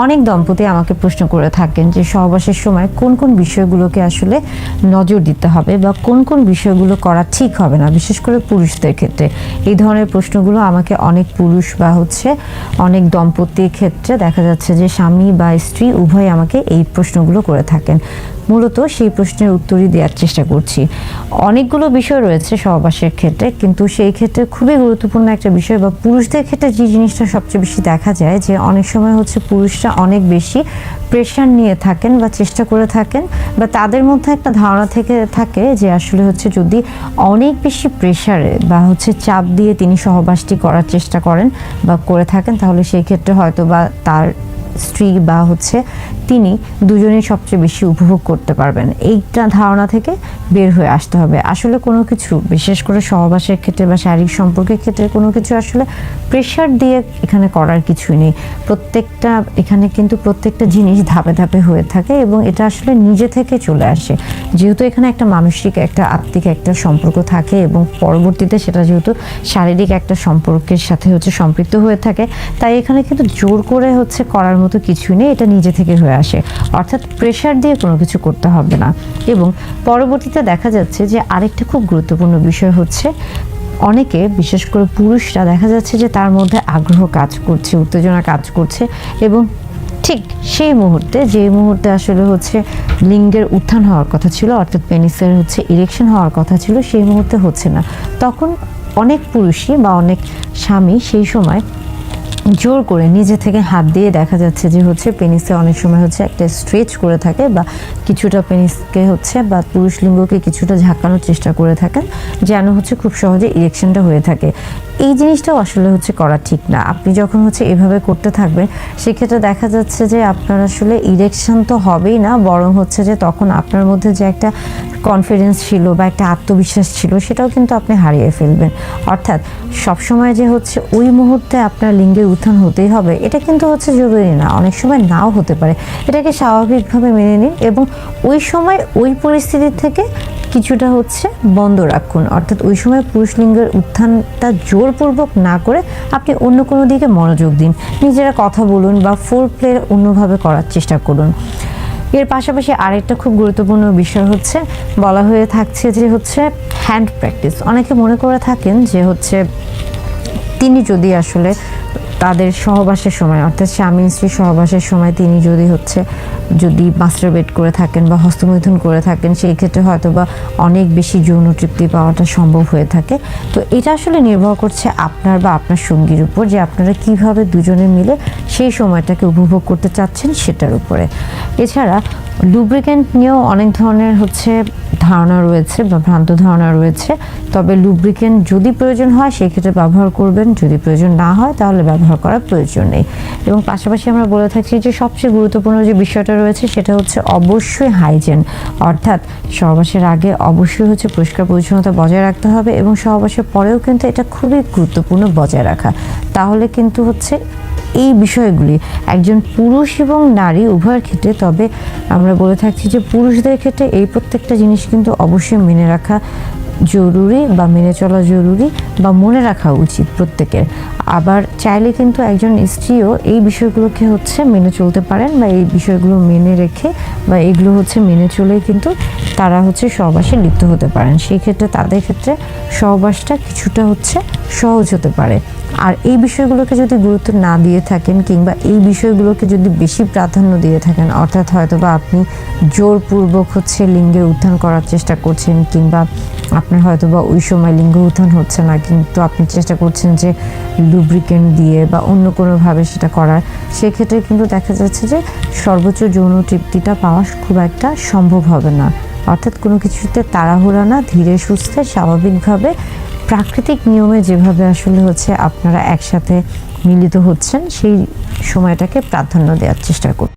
অনেক দম্পতি আমাকে প্রশ্ন করে থাকেন যে সহবাসের সময় কোন কোন বিষয়গুলোকে আসলে নজর দিতে হবে বা কোন কোন বিষয়গুলো করা ঠিক হবে না, বিশেষ করে পুরুষদের ক্ষেত্রে। এই ধরনের প্রশ্নগুলো আমাকে অনেক পুরুষ বা অনেক দম্পতির ক্ষেত্রে দেখা যাচ্ছে যে স্বামী বা স্ত্রী উভয় আমাকে এই প্রশ্নগুলো করে থাকেন। মূলত সেই প্রশ্নের উত্তরই দেওয়ার চেষ্টা করছি। অনেকগুলো বিষয় রয়েছে সহবাসের ক্ষেত্রে, কিন্তু সেই ক্ষেত্রে খুবই গুরুত্বপূর্ণ একটা বিষয় বা পুরুষদের ক্ষেত্রে যে জিনিসটা সবচেয়ে বেশি দেখা যায় যে অনেক সময় পুরুষরা অনেক বেশি প্রেশার নিয়ে থাকেন বা চেষ্টা করে থাকেন, বা তাদের মধ্যে একটা ধারণা থেকে থাকে যে আসলে যদি অনেক বেশি প্রেশারে বা চাপ দিয়ে তিনি সহবাসটি করার চেষ্টা করেন বা করে থাকেন, তাহলে সেই ক্ষেত্রে হয়তো বা তার স্ত্রী বা তিনি দুজনেই সবচেয়ে বেশি উপভোগ করতে পারবেন। এইটা ধারণা থেকে বের হয়ে আসতে হবে। আসলে কোনো কিছু, বিশেষ করে সহবাসের ক্ষেত্রে বা শারীরিক সম্পর্কের ক্ষেত্রে কোনো কিছু আসলে প্রেশার দিয়ে এখানে করার কিছুই নেই। এখানে কিন্তু প্রত্যেকটা জিনিস ধাপে ধাপে হয়ে থাকে এবং এটা আসলে নিজে থেকে চলে আসে। যেহেতু এখানে একটা মানসিক, একটা আত্মিক একটা সম্পর্ক থাকে এবং পরবর্তীতে সেটা যেহেতু শারীরিক একটা সম্পর্কের সাথে সম্পৃক্ত হয়ে থাকে, তাই এখানে কিন্তু জোর করে করার মতো কিছুই নেই, এটা নিজে থেকে হয়ে আসে। অর্থাৎ প্রেশার দিয়ে কোনো কিছু করতে হবে না। এবং পরবর্তীতে দেখা যাচ্ছে যে আরেকটা খুব গুরুত্বপূর্ণ বিষয় অনেকে, বিশেষ করে পুরুষরা, দেখা যাচ্ছে যে তার মধ্যে আগ্রহ কাজ করছে, উত্তেজনা কাজ করছে এবং ঠিক সেই মুহূর্তে, যে মুহূর্তে আসলে লিঙ্গের উত্থান হওয়ার কথা ছিল, অর্থাৎ পেনিসের ইরেকশন হওয়ার কথা ছিল, সেই মুহূর্তে হচ্ছে না। তখন অনেক পুরুষই বা অনেক স্বামী সেই সময় জোর করে নিজে থেকে হাত দিয়ে দেখা যাচ্ছে যে পেনিসে অনেক সময় একটা স্ট্রেচ করে থাকে বা কিছুটা পেনিসকে বা পুরুষ লিঙ্গকে কিছুটা ঝাঁকানোর চেষ্টা করে থাকেন, যেন খুব সহজে ইরেকশনটা হয়ে থাকে। এই জিনিসটাও আসলে করা ঠিক না। আপনি যখন এভাবে করতে থাকবেন, সেক্ষেত্রে দেখা যাচ্ছে যে আপনার আসলে ইরেকশন তো হবেই না, বরং যে তখন আপনার মধ্যে যে একটা কনফিডেন্স ছিল বা একটা আত্মবিশ্বাস ছিল, সেটাও কিন্তু আপনি হারিয়ে ফেলবেন। অর্থাৎ সবসময় যে ওই মুহূর্তে আপনার লিঙ্গের উত্থান হতেই হবে, এটা কিন্তু জরুরি না, অনেক সময় নাও হতে পারে। এটাকে স্বাভাবিকভাবে মেনে নিন এবং ওই সময় ওই পরিস্থিতি থেকে কিছুটা বন্ধ রাখুন। অর্থাৎ ওই সময় পুরুষ লিঙ্গের উত্থানটা জোরপূর্বক না করে আপনি অন্য কোনো দিকে মনোযোগ দিন, নিজেরা কথা বলুন বা ফোর প্লে অন্যভাবে করার চেষ্টা করুন। এর পাশাপাশি আরেকটা খুব গুরুত্বপূর্ণ বিষয় বলা হয়ে থাকছে যে হ্যান্ড প্র্যাকটিস। অনেকে মনে করে থাকেন যে তিনি যদি আসলে তাদের সহবাসের সময়, অর্থাৎ স্বামী স্ত্রী সহবাসের সময় তিনি যদি মাস্টারবেট করে থাকেন বা হস্তমৈথুন করে থাকেন, সেই ক্ষেত্রে হয়তো বা অনেক বেশি যৌন তৃপ্তি পাওয়াটা সম্ভব হয়ে থাকে। তো এটা আসলে নির্ভর করছে আপনার বা আপনার সঙ্গীর উপর, যে আপনারা কিভাবে দুজনে মিলে সেই সময়টাকে উপভোগ করতে চাচ্ছেন সেটার উপরে। এছাড়া লুব্রিকেন্ট নিয়েও অনেক ধরনের ধারণা রয়েছে বা ভ্রান্ত ধারণা রয়েছে। তবে লুব্রিকেন্ট যদি প্রয়োজন হয় সেক্ষেত্রে ব্যবহার করবেন, যদি প্রয়োজন না হয় তাহলে ব্যবহার করার প্রয়োজন নেই। এবং পাশাপাশি আমরা বলে থাকি যে সবচেয়ে গুরুত্বপূর্ণ যে বিষয়টা রয়েছে সেটা অবশ্যই হাইজেন। অর্থাৎ সহবাসের আগে অবশ্যই পরিষ্কার পরিচ্ছন্নতা বজায় রাখতে হবে এবং সহবাসের পরেও কিন্তু এটা খুবই গুরুত্বপূর্ণ বজায় রাখা। তাহলে কিন্তু এই বিষয়গুলি একজন পুরুষ এবং নারী উভয়ের ক্ষেত্রে, তবে আমরা বলে থাকছি যে পুরুষদের ক্ষেত্রে এই প্রত্যেকটা জিনিস কিন্তু অবশ্যই মেনে রাখা জরুরি বা মেনে চলা জরুরি বা মনে রাখা উচিত প্রত্যেকের। আবার চাইলে কিন্তু একজন স্ত্রীও এই বিষয়গুলোকে মেনে চলতে পারেন বা এই বিষয়গুলো মেনে রেখে বা এগুলো মেনে চলেই কিন্তু তারা সহবাসে লিপ্ত হতে পারেন। সেই ক্ষেত্রে তাদের ক্ষেত্রে সহবাসটা কিছুটা সহজ হতে পারে। আর এই বিষয়গুলোকে যদি গুরুত্ব না দিয়ে থাকেন কিংবা এই বিষয়গুলোকে যদি বেশি প্রাধান্য দিয়ে থাকেন, অর্থাৎ হয়তো বা আপনি জোরপূর্বক লিঙ্গের উত্থান করার চেষ্টা করছেন কিংবা আপনার হয়তো বা ওই সময় লিঙ্গ উত্থান হচ্ছে না, কিন্তু আপনি চেষ্টা করছেন যে লুব্রিকেন্ট দিয়ে বা অন্য কোনোভাবে সেটা করার, সেক্ষেত্রে কিন্তু দেখা যাচ্ছে যে সর্বোচ্চ যৌন তৃপ্তিটা পাওয়া খুব একটা সম্ভব হবে না। অর্থাৎ কোনো কিছুতে তাড়াহুড়া না, ধীরে সুস্থে স্বাভাবিকভাবে প্রাকৃতিক নিয়মে যেভাবে আসলে আপনারা একসাথে মিলিত হচ্ছেন সেই সময়টাকে প্রাধান্য দেওয়ার চেষ্টা করুন।